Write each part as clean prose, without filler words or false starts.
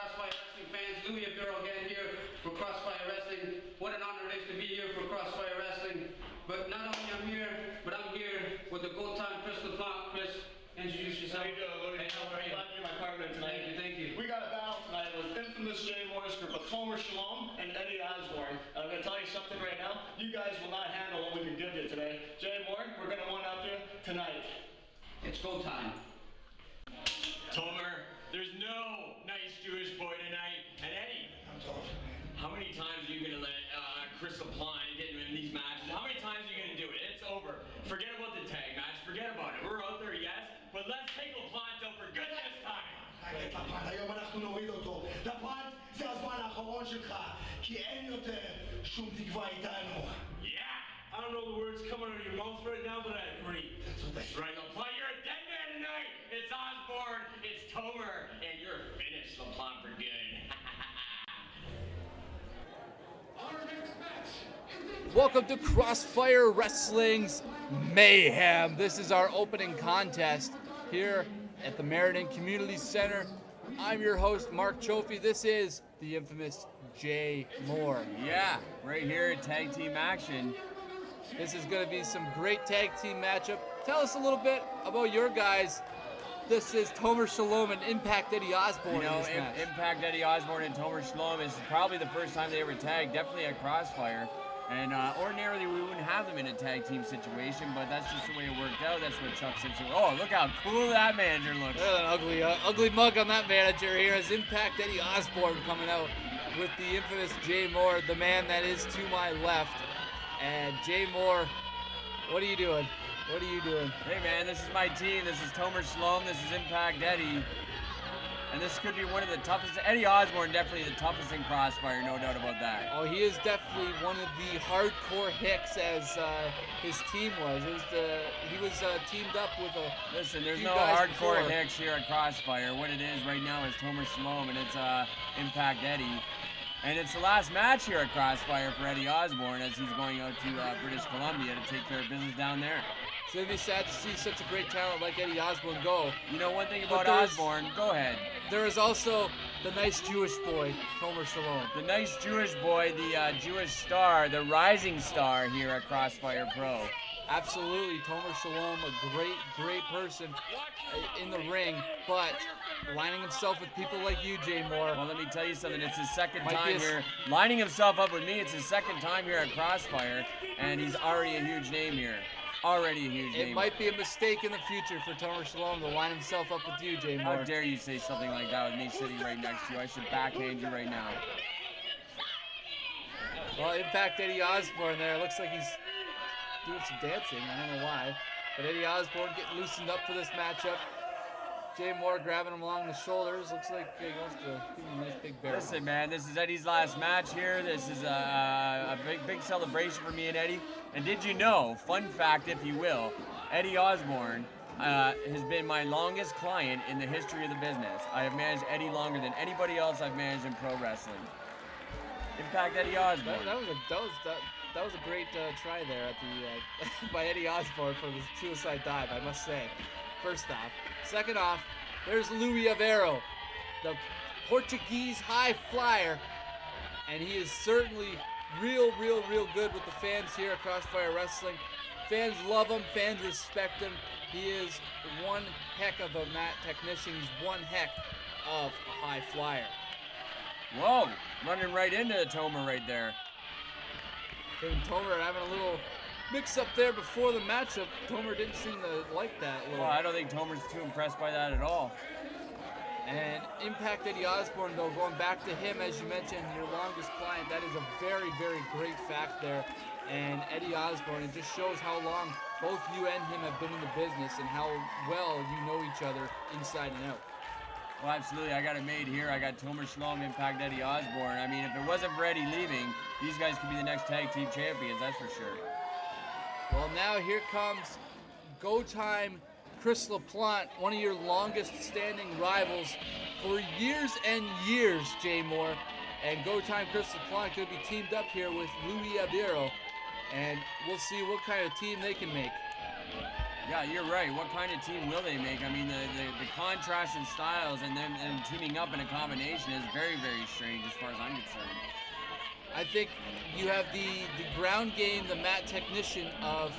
Crossfire Wrestling fans, Luis Aveiro again here for Crossfire Wrestling. What an honor it is to be here for Crossfire Wrestling. But not only I'm here, but I'm here with the gold-time LaPlante. Chris, introduce yourself. How you doing, Louis? Hey, how are you? Glad to be my partner tonight. Thank you. We got a battle tonight with infamous Jay Moore's group of Shalom and Eddie Osbourne. I'm going to tell you something right now. You guys will not handle what we can give you today. Jay Moore, we're going to one-up you tonight. It's go time. Tomer, there's no nice Jewish boy tonight. And Eddie, how many times are you going to let Chris LaPlante get in these matches? How many times are you going to do it? It's over. Forget about the tag match. Forget about it. We're out there, yes, but let's take LaPlante out for good this time. היום אנחנו נוריד אותו. לפלנט, זה הזמן האחרון שלך, כי אין יותר שום תקווה איתנו. Yeah! I don't know the words coming out of your mouth right now, but I agree. That's right, LaPlante, you're a dead man tonight. It's Osbourne, it's Tomer, and you're finished, LaPlante, for good. Welcome to Crossfire Wrestling's Mayhem. This is our opening contest here at the Meriden Community Center. I'm your host, Mark Chofie. This is the infamous Jay Moore. Yeah, right here at Tag Team Action. This is going to be some great tag team matchup. Tell us a little bit about your guys. This is Tomer Shalom and Impact Eddie Osbourne. You know, in this match. Impact Eddie Osbourne and Tomer Shalom is probably the first time they ever tagged, definitely at Crossfire. And ordinarily we wouldn't have them in a tag team situation, but that's just the way it worked out. That's what Chuck Simpson. Oh, look how cool that manager looks. There's an ugly mug on that manager here as Impact Eddie Osbourne coming out with the infamous Jay Moore, the man that is to my left. And Jay Moore, what are you doing? What are you doing? Hey man, this is my team. This is Tomer Shalom. This is Impact Eddie. And this could be one of the toughest. Eddie Osbourne definitely the toughest in Crossfire, no doubt about that. Oh, he is definitely one of the hardcore hicks as his team was. He was teamed up with a Listen, there's few no guys hardcore before. hicks here at Crossfire. What it is right now is Tomer Shalom, and it's Impact Eddie. And it's the last match here at Crossfire for Eddie Osbourne as he's going out to British Columbia to take care of business down there. It's going to be sad to see such a great talent like Eddie Osbourne go. You know one thing But about there's- Osbourne, go ahead. There is also the nice Jewish boy, Tomer Shalom. The nice Jewish boy, the Jewish star, the rising star here at Crossfire Pro. Absolutely, Tomer Shalom, a great person in the ring, but lining himself with people like you, Jay Moore. Well, let me tell you something. It's his second Might be time a- here. Lining himself up with me, it's his second time here at Crossfire, and he's already a huge name here. Already a huge It name. might be a mistake in the future for Tomer Shalom to line himself up with you, Jay How Moore. dare you say something like that with me sitting right next to you? I should backhand you right now. Well, Impact Eddie Osbourne there. Looks like he's doing some dancing. I don't know why. But Eddie Osbourne getting loosened up for this matchup. Jay Moore grabbing him along the shoulders. Looks like he wants to give him a nice big barrel. Listen, man, this is Eddie's last match here. This is a big celebration for me and Eddie. And did you know, fun fact if you will, Eddie Osbourne has been my longest client in the history of the business. I have managed Eddie longer than anybody else I've managed in pro wrestling. Impact Eddie Osbourne. That was a great try there at the by Eddie Osbourne for the suicide dive, I must say. First off. Second off, there's Luis Aveiro, the Portuguese high flyer, and he is certainly real good with the fans here at Crossfire Wrestling. Fans love him, fans respect him. He is one heck of a mat technician. He's one heck of a high flyer. Whoa, running right into the Tomer right there. Him and Tomer having a little mix-up there before the matchup. Tomer didn't seem to like that a little. Well, I don't think Tomer's too impressed by that at all. And Impact Eddie Osbourne, though, going back to him, as you mentioned, your longest client, that is a very great fact there. And Eddie Osbourne, it just shows how long both you and him have been in the business and how well you know each other inside and out. Well, absolutely. I got it made here. I got Tomer Shalom, Impact Eddie Osbourne. I mean, if it wasn't for Eddie leaving, these guys could be the next tag team champions, that's for sure. Well, now here comes Go Time Chris LaPlante, one of your longest standing rivals for years and years, Jay Moore. And Go Time Chris LaPlante could be teamed up here with Luis Aveiro. And we'll see what kind of team they can make. Yeah, you're right. What kind of team will they make? I mean, the contrast in styles and them and teaming up in a combination is very, very strange as far as I'm concerned. I think you have the ground game, the mat technician of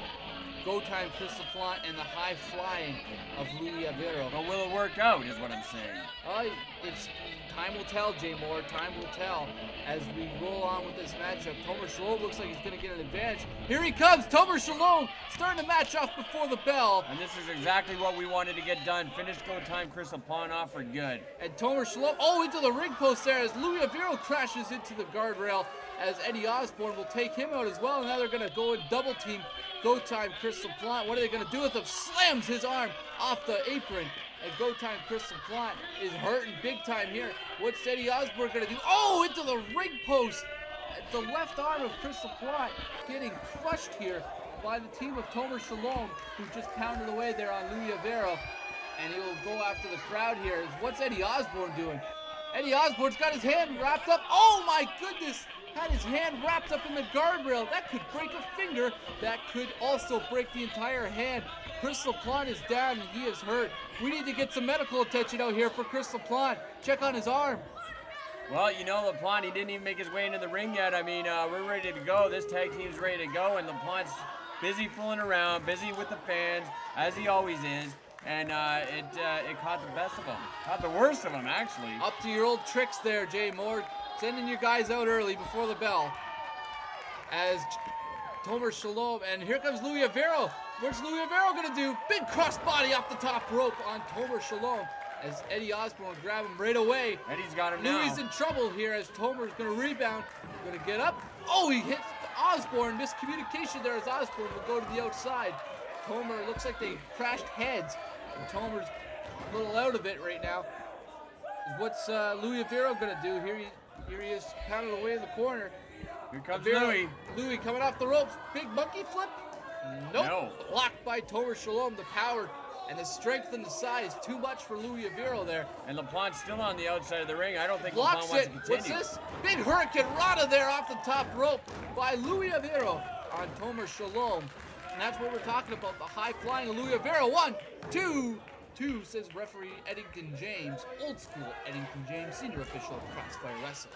Go Time Chris LaPlante and the high flying of Luis Aveiro. But will it work out is what I'm saying. It's time will tell, Jay Moore. Time will tell as we roll on with this matchup. Tomer Shalom looks like he's going to get an advantage. Here he comes, Tomer Shalom, starting the match off before the bell. And this is exactly what we wanted to get done. Finish Go Time Chris LaPlante off for good. And Tomer Shalom, into the ring post there as Luis Aveiro crashes into the guardrail as Eddie Osbourne will take him out as well. And now they're going to go and double team Go Time Chris LaPlante. What are they going to do with him? Slams his arm off the apron. And Go Time Chris LaPlante is hurting big time here. What's Eddie Osbourne going to do? Into the ring post. The left arm of Chris LaPlante getting crushed here by the team of Tomer Shalom, who just pounded away there on Luis Aveiro. And he will go after the crowd here. What's Eddie Osbourne doing? Eddie Osbourne's got his hand wrapped up. Oh my goodness! Had his hand wrapped up in the guardrail. That could break a finger. That could also break the entire hand. Chris LaPlante is down and he is hurt. We need to get some medical attention out here for Chris LaPlante. Check on his arm. Well, you know, LaPlante, he didn't even make his way into the ring yet. I mean, we're ready to go. This tag team's ready to go, and LaPlante's busy fooling around, busy with the fans, as he always is. And it caught the best of him. Caught the worst of him, actually. Up to your old tricks there, Jay Moore. Sending your guys out early before the bell. As Tomer Shalom, and here comes Luis Aveiro. What's Luis Aveiro going to do? Big crossbody off the top rope on Tomer Shalom. As Eddie Osbourne will grab him right away. Eddie's got him now. Luis in trouble here as Tomer's going to rebound. Going to get up. He hits Osbourne. Miscommunication there as Osbourne will go to the outside. Tomer looks like they crashed heads. And Tomer's a little out of it right now. What's Luis Aveiro going to do? Here he is pounded away in the corner. Here comes Aveiro, Luis coming off the ropes. Big monkey flip. Nope. No. Blocked by Tomer Shalom. The power and the strength and the size too much for Luis Aveiro there. And LaPlante's still on the outside of the ring. I don't think Blocks LaPlante wants it. to continue. What's this? Big Hurricane Rana there off the top rope by Luis Aveiro on Tomer Shalom. And that's what we're talking about, the high flying of Luis Aveiro. 1, 2, 2, says referee Eddington James. Old school Eddington James, senior official of Crossfire Wrestling.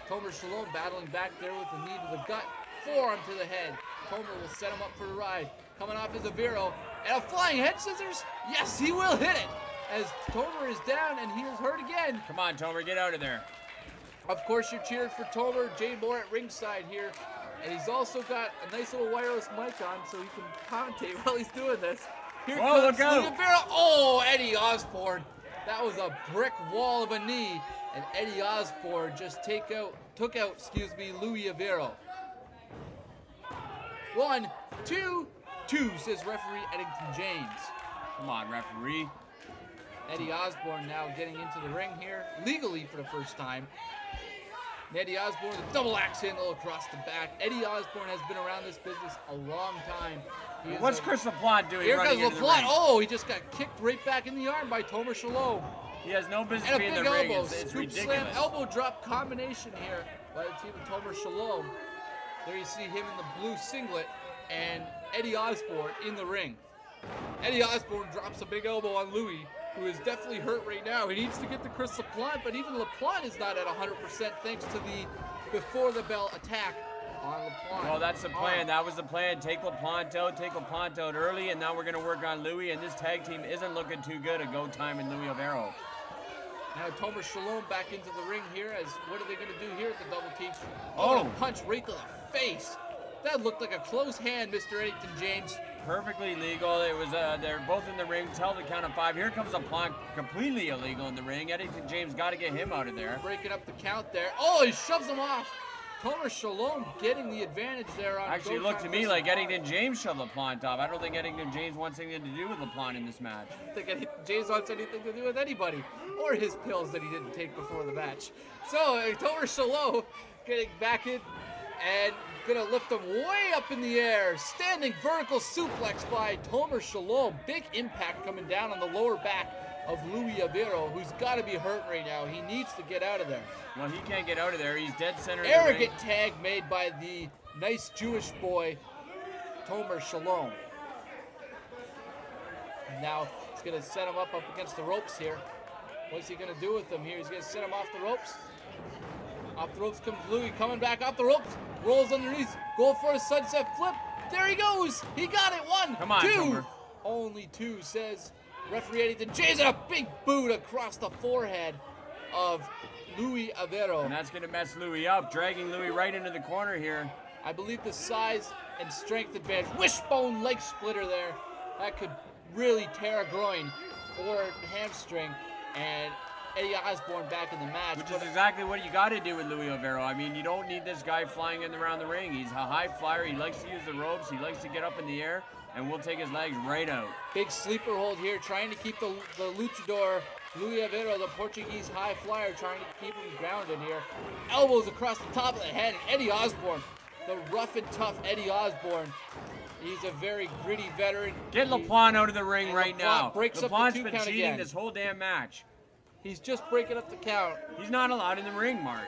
Tomer Shalom battling back there with the knee to the gut. Forearm to the head. Tomer will set him up for a ride. Coming off is Aveiro. And a flying head scissors. Yes, he will hit it. As Tomer is down and he is hurt again. Come on, Tomer, get out of there. Of course, you're cheering for Tomer. Jay Moore at ringside here. And he's also got a nice little wireless mic on so he can commentate while he's doing this. Here comes look out. Luis Aveiro. Eddie Osbourne. That was a brick wall of a knee. And Eddie Osbourne just took out Luis Aveiro. 1, 2, 2, says referee Eddington James. Come on, referee. Eddie Osbourne now getting into the ring here, legally for the first time. And Eddie Osbourne, the double axe handle across the back. Eddie Osbourne has been around this business a long time. What's Chris LaPlante doing Here running comes into the ring? LaPlante. He just got kicked right back in the arm by Tomer Shalom. He has no business And a being big in the ring. elbow, It's scoop ridiculous. slam, elbow drop combination here by the team of Tomer Shalom. There you see him in the blue singlet and Eddie Osbourne in the ring. Eddie Osbourne drops a big elbow on Luis, who is definitely hurt right now. He needs to get to Chris LaPlante, but even LaPlante is not at 100% thanks to the before the bell attack on LaPlante. Well, that's the plan. That was the plan. Take LaPlante out early, and now we're going to work on Luis, and this tag team isn't looking too good at Go Time and Luis Aveiro. Now Tomer Shalom back into the ring here as what are they going to do here at the double team? Oh. A punch right to the face. That looked like a close hand, Mr. Eddington James. Perfectly legal. It was they're both in the ring. Tell the count of 5. Here comes LaPlante, completely illegal in the ring. Eddington James got to get him out of there. Breaking up the count there. He shoves him off. Tomer Shalom getting the advantage there on Actually, it looked to me like Eddington James shoved LaPlante off. I don't think Eddington James wants anything to do with LaPlante in this match. I don't think Eddington James wants anything to do with anybody or his pills that he didn't take before the match. So Tomer Shalom getting back in and gonna lift him way up in the air. Standing vertical suplex by Tomer Shalom. Big impact coming down on the lower back of Luis Aveiro, who's got to be hurt right now. He needs to get out of there. Well, he can't get out of there. He's dead center. Arrogant tag made by the nice Jewish boy, Tomer Shalom. Now he's going to set him up against the ropes here. What's he going to do with him here? He's going to set him off the ropes. Off the ropes comes Louis, coming back off the ropes. Rolls underneath. Go for a sunset flip. There he goes. He got it. 1, Come on, 2. Tomer. Only 2, says referee Eddington. Jays and a big boot across the forehead of Luis Aveiro. And that's going to mess Louis up, dragging Louis right into the corner here. I believe the size and strength advantage. Wishbone leg splitter there. That could really tear a groin or hamstring. And Eddie Osbourne back in the match. Which is exactly what you got to do with Luis Aveiro. I mean, you don't need this guy flying in around the ring. He's a high flyer. He likes to use the ropes. He likes to get up in the air, and we'll take his legs right out. Big sleeper hold here, trying to keep the luchador, Luis Aveiro, the Portuguese high flyer, trying to keep him grounded here. Elbows across the top of the head, and Eddie Osbourne, the rough and tough Eddie Osbourne. He's a very gritty veteran. Get LaPlante out of the ring right now. Breaks up the LaPlante's 2 been count cheating again. this whole damn match. He's just breaking up the count. He's not allowed in the ring, Mark.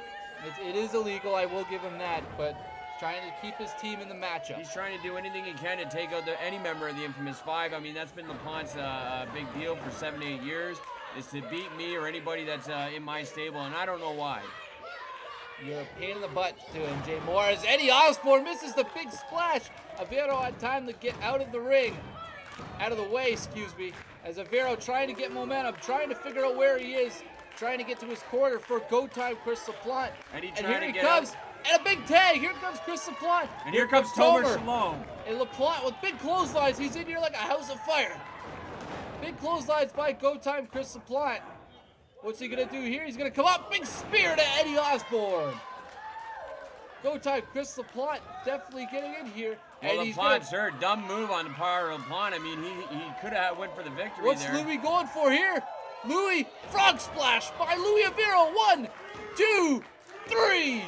It is illegal, I will give him that, but trying to keep his team in the matchup. He's trying to do anything he can to take out any member of the Infamous Five. I mean, that's been LaPlante's big deal for 7 to 8 years, is to beat me or anybody that's in my stable, and I don't know why. You're a pain in the butt to him, Jay Moore. As Eddie Osbourne misses the big splash. Aveiro had time to get out of the ring. Out of the way, excuse me. As Aveiro trying to get momentum, trying to figure out where he is, trying to get to his corner for go time, Chris LaPlante. And here he comes. And a big tag. Here comes Chris LaPlante. And here comes Tomer Shalom. And LaPlante with big clotheslines. He's in here like a house of fire. Big clotheslines by go time, Chris LaPlante. What's he going to do here? He's going to come up. Big spear to Eddie Osbourne. Go time, Chris LaPlante definitely getting in here. Well, and LaPlante's hurt. Dumb move on the part of LaPlante. I mean, he could have went for the victory What's there. What's Louis going for here? Louis, frog splash by Luis Aveiro. 1, 2, 3.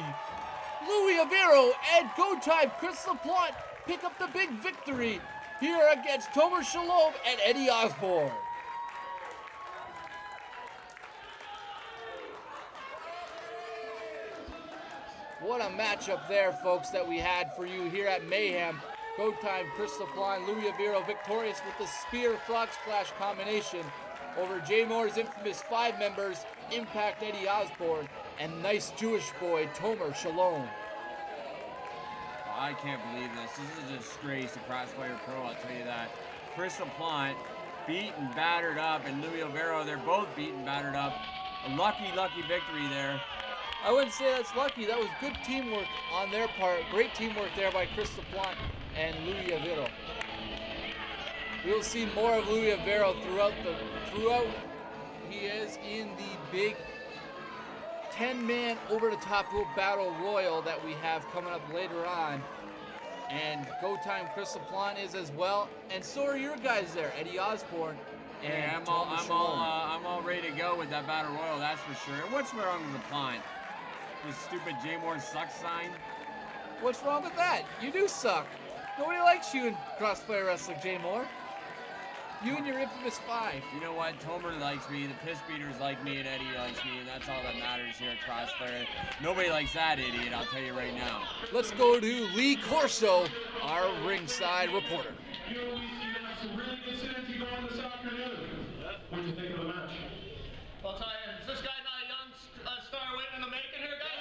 Luis Aveiro and go time, Chris LaPlante pick up the big victory here against Tomer Shalom and Eddie Osbourne. What a matchup there, folks, that we had for you here at Mayhem. Go time, Chris LaPlante, Luis Aveiro victorious with the spear frog splash combination over Jay Moore's infamous 5 members, Impact Eddie Osbourne, and nice Jewish boy, Tomer Shalom. Oh, I can't believe this. This is a disgrace to Crossfire Pro, I'll tell you that. Chris LaPlante, beat and battered up, and Luis Aveiro, they're both beat and battered up. A lucky victory there. I wouldn't say that's lucky. That was good teamwork on their part. Great teamwork there by Chris LaPlante and Luis Aveiro. We'll see more of Luis Aveiro throughout. He is in the big 10-man over-the-top rope battle royal that we have coming up later on. And go time, Chris LaPlante is as well, and so are your guys there, Eddie Osbourne. Yeah, I'm all ready to go with that battle royal, that's for sure. And what's wrong with LaPlante? This stupid Jay Moore sucks sign. What's wrong with that? You do suck. Nobody likes you in Crossfire Wrestling, Jay Moore. You and your infamous 5. You know what? Tomer likes me, the piss beaters like me, and Eddie likes me, and that's all that matters here at Crossfire. Nobody likes that idiot, I'll tell you right now. Let's go to Lee Corso, our ringside reporter. We've got some really good synergy going this afternoon. What do you think of the match? I'll tell you, is this guy not a young star waiting in the making here, guys?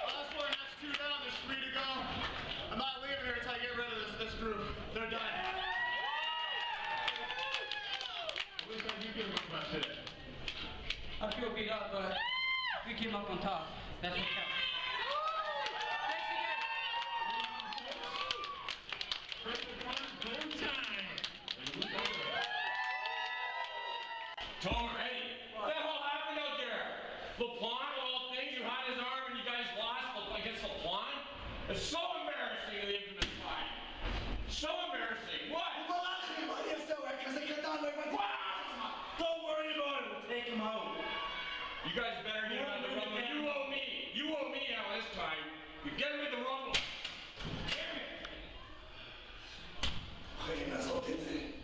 Osbourne, that's 2 down, there's 3 to go. I'm not leaving here until I get rid of this group. They're done. Looks like you came up about today. I feel beat up, but we came up on top. That's what counts. Tomer, hey, what the hell happened out there? LaPlante, of all things, you had his arm and you guys lost against LaPlante? It's so embarrassing in the infamous fight. So embarrassing. What? Don't worry about it. We'll take him out. You guys better get him in the rumble. You owe me. You owe me out this time. You get him in the rumble. Hey, that's all they did.